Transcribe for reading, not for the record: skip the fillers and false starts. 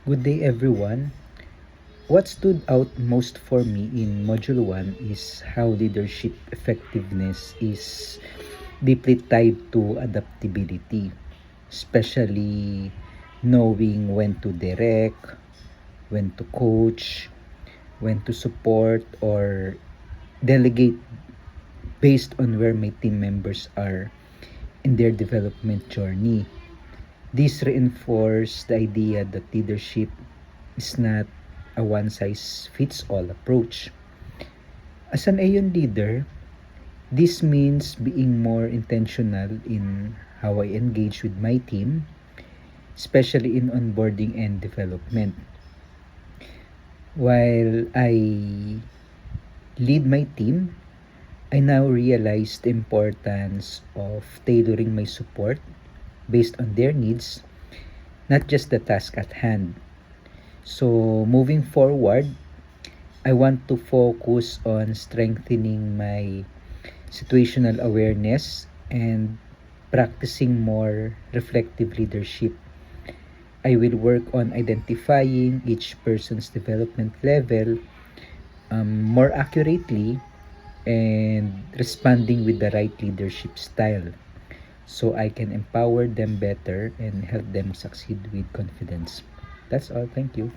Good day, everyone. What stood out most for me in Module 1 is how leadership effectiveness is deeply tied to adaptability, especially knowing when to direct, when to coach, when to support, or delegate based on where my team members are in their development journey. This reinforces the idea that leadership is not a one size fits all approach. As an Aon leader, this means being more intentional in how I engage with my team, especially in onboarding and development. While I lead my team, I now realize the importance of tailoring my support based on their needs, not just the task at hand. So, moving forward, I want to focus on strengthening my situational awareness and practicing more reflective leadership. I will work on identifying each person's development level more accurately and responding with the right leadership style so I can empower them better and help them succeed with confidence. That's all. Thank you.